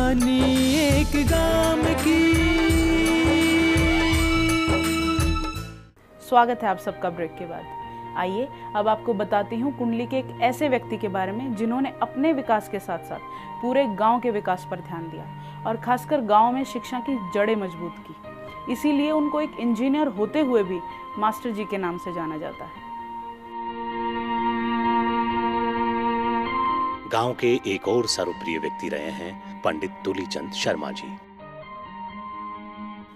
कहानी एक गांव की। स्वागत है आप सबका ब्रेक के बाद। आइए अब आपको बताती हूँ कुंडली के एक ऐसे व्यक्ति के बारे में जिन्होंने अपने विकास के साथ साथ पूरे गांव के विकास पर ध्यान दिया और खासकर गांव में शिक्षा की जड़ें मजबूत की। इसीलिए उनको एक इंजीनियर होते हुए भी मास्टर जी के नाम से जाना जाता है। गांव के एक और सर्वप्रिय व्यक्ति रहे हैं पंडित दूलीचंद शर्मा जी,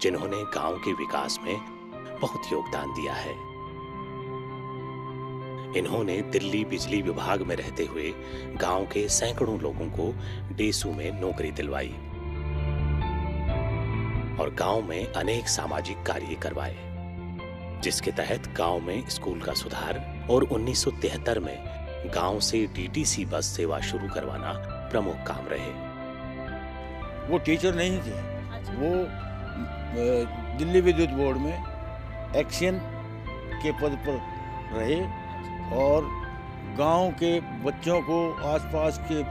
जिन्होंने गांव के विकास में बहुत योगदान दिया है। इन्होंने दिल्ली बिजली विभाग में रहते हुए गांव के सैकड़ों लोगों को डेसू में नौकरी दिलवाई और गांव में अनेक सामाजिक कार्य करवाए, जिसके तहत गांव में स्कूल का सुधार और 1973 में गांव से डीटीसी बस सेवा शुरू करवाना प्रमुख काम रहे। वो टीचर नहीं थे, वो दिल्ली विद्युत बोर्ड में एक्शन के पद पर रहे और गांव के बच्चों को, आसपास के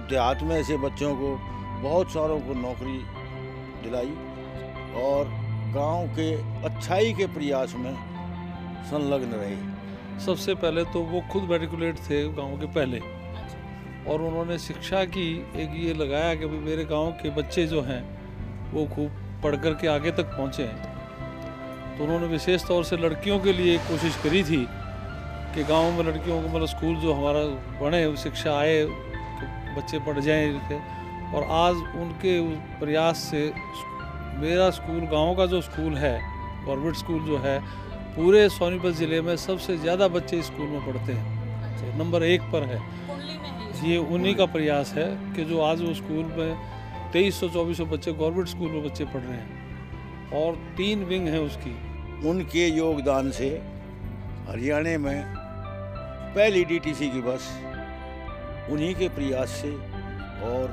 देहात में ऐसे बच्चों को बहुत सारों को नौकरी दिलाई और गांव के अच्छाई के प्रयास में संलग्न रहे। सबसे पहले तो वो खुद मेट्रिकुलेट थे गांव के पहले, और उन्होंने शिक्षा की एक ये लगाया कि मेरे गांव के बच्चे जो हैं वो खूब पढ़ कर के आगे तक पहुँचे हैं। तो उन्होंने विशेष तौर से लड़कियों के लिए कोशिश करी थी कि गांव में लड़कियों को मतलब स्कूल जो हमारा बने, शिक्षा आए, बच्चे पढ़ जाएं। और आज उनके प्रयास से मेरा स्कूल, गांव का जो स्कूल है, गवर्नमेंट स्कूल जो है, पूरे सोनीपत ज़िले में सबसे ज़्यादा बच्चे स्कूल में पढ़ते हैं, तो नंबर 1 पर है। ये उन्हीं का प्रयास है कि जो आज वो स्कूल में 2300-2400 बच्चे गवर्नमेंट स्कूल में बच्चे पढ़ रहे हैं और 3 विंग हैं उसकी। उनके योगदान से हरियाणा में पहली डीटीसी की बस उन्हीं के प्रयास से, और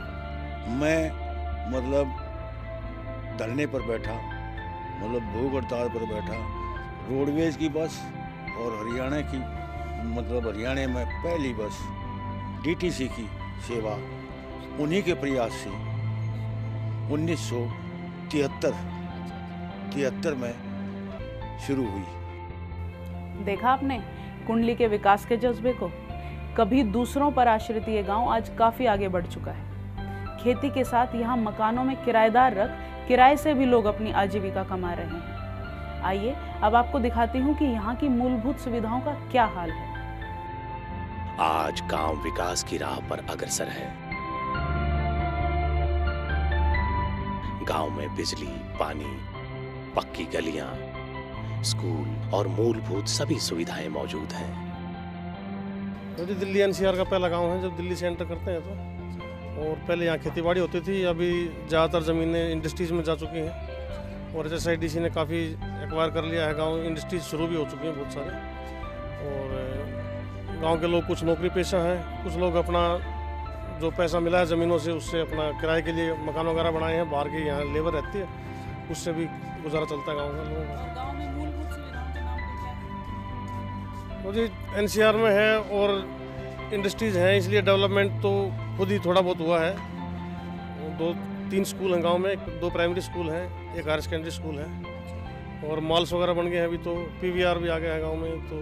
मैं मतलब धरने पर बैठा, मतलब भूख हड़ताल पर बैठा, रोडवेज की बस और हरियाणा की मतलब हरियाणा में पहली बस डीटीसी की सेवा उन्हीं के प्रयास से 1973 में शुरू हुई। देखा आपने कुंडली के विकास के जज्बे को। कभी दूसरों पर आश्रित ये गांव आज काफी आगे बढ़ चुका है। खेती के साथ यहाँ मकानों में किराएदार रख किराए से भी लोग अपनी आजीविका कमा रहे हैं। आइए अब आपको दिखाती हूँ कि यहाँ की मूलभूत सुविधाओं का क्या हाल है। आज गांव विकास की राह पर अग्रसर है। गांव में बिजली, पानी, पक्की गलियां, स्कूल और मूलभूत सभी सुविधाएं मौजूद हैं। तो दिल्ली एनसीआर का पहला गांव है जब दिल्ली से एंटर करते हैं तो। और पहले यहाँ खेतीबाड़ी होती थी, अभी ज़्यादातर ज़मीनें इंडस्ट्रीज़ में जा चुकी हैं और एसआईडीसी ने काफ़ी एक्वायर कर लिया है गांव। इंडस्ट्रीज शुरू भी हो चुकी हैं बहुत सारे, और गांव के लोग कुछ नौकरी पेशा हैं, कुछ लोग अपना जो पैसा मिला है ज़मीनों से उससे अपना किराए के लिए मकान वगैरह बनाए हैं। बाहर की यहाँ लेबर रहती है, उससे भी गुजारा चलता है गाँव के लोगों का। गाँव में मूलभूत सुविधाओं के नाम पे क्या है? तो जी एनसीआर में है और इंडस्ट्रीज़ हैं, इसलिए डेवलपमेंट तो खुद ही थोड़ा बहुत हुआ है। 2-3 स्कूल हैं गांव में, 2 प्राइमरी स्कूल हैं, एक हायर सेकेंडरी स्कूल है और मॉल्स वगैरह बन गए हैं। अभी तो पीवीआर भी आ गया है गांव में, तो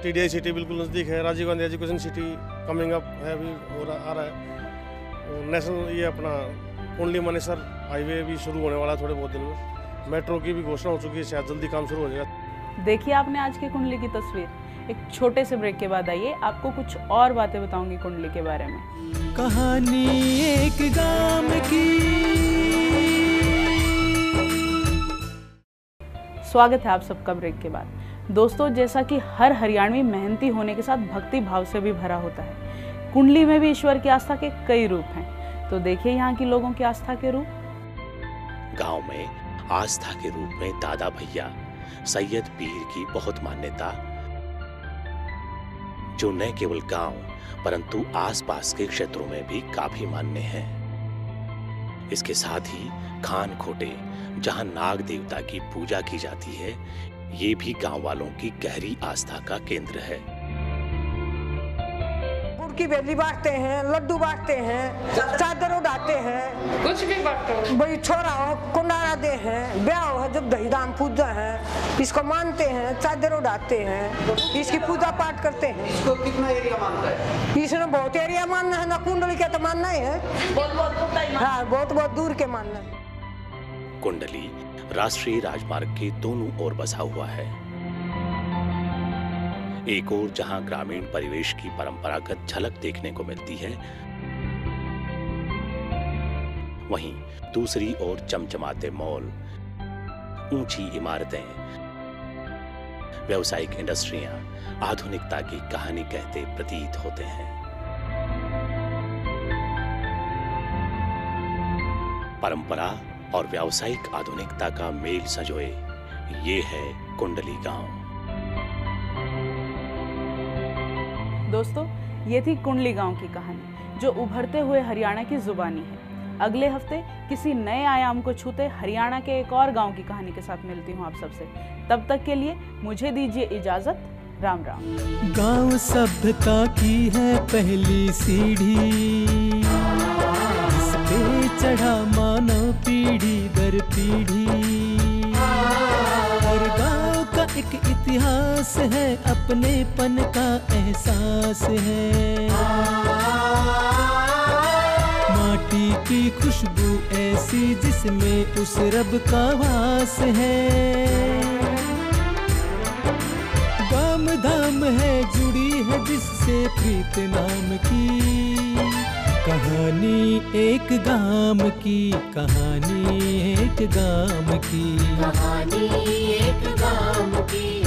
टीडीआई सिटी बिल्कुल नज़दीक है, Rajiv Gandhi education city coming up है, अभी आ रहा है। नेशनल ये अपना कुंडली मानेसर हाईवे भी शुरू होने वाला है थोड़े बहुत दिन में। मेट्रो की भी घोषणा हो चुकी है, शायद जल्दी काम शुरू हो जाएगा। देखिए आपने आज की कुंडली की तस्वीर। एक छोटे से ब्रेक के बाद आइए आपको कुछ और बातें बताऊंगी कुंडली के बारे में। कहानी एक गांव की। स्वागत है आप सबका ब्रेक के बाद। दोस्तों, जैसा कि हर हरियाणवी मेहनती होने के साथ भक्ति भाव से भी भरा होता है, कुंडली में भी ईश्वर की आस्था के कई रूप हैं। तो देखिए यहाँ की लोगों की आस्था के रूप। गांव में आस्था के रूप में दादा भैया सैयद पीर की बहुत मान्यता, जो न केवल गांव परंतु आसपास के क्षेत्रों में भी काफी मान्य है। इसके साथ ही खान खोटे, जहां नाग देवता की पूजा की जाती है, ये भी गांव वालों की गहरी आस्था का केंद्र है। गुड़ की बेली बांटते हैं, लड्डू बांटते हैं, चादर उड़ाते हैं, कुछ भी बात भाई छोरा हो कुंडारा दे हैं, ब्याह हो जब दही दाम पूजा है, इसको मानते हैं, चादर उड़ाते हैं, इसकी पूजा पाठ करते हैं। इसको कितना एरिया मानता है? इसने बहुत एरिया मानना है ना, कुंडली का तो मानना ही है, हाँ बहुत दूर के मानना है। कुंडली राष्ट्रीय राजमार्ग के दोनों ओर बसा हुआ है। एक ओर जहां ग्रामीण परिवेश की परंपरागत झलक देखने को मिलती है, वहीं दूसरी ओर चमचमाते मॉल, ऊंची इमारतें, व्यावसायिक इंडस्ट्रियां आधुनिकता की कहानी कहते प्रतीत होते हैं। परंपरा और व्यावसायिक आधुनिकता का मेल संजोए ये है कुंडली गांव। दोस्तों, ये थी कुंडली गांव की कहानी, जो उभरते हुए हरियाणा की जुबानी है। अगले हफ्ते किसी नए आयाम को छूते हरियाणा के एक और गांव की कहानी के साथ मिलती हूं आप सबसे। तब तक के लिए मुझे दीजिए इजाजत। राम राम। गांव सभ्यता की है पहली सीढ़ी, इस पे चढ़ा मानव पीढ़ी दर पीढ़ी, और गांव का एक इतिहास है, अपनेपन का एहसास है। माटी की खुशबू ऐसी जिसमें उस रब का वास है। गाम धाम है जुड़ी है जिससे प्रीत नाम की कहानी, एक गाम की कहानी, एक गाम की कहानी, एक गाम की।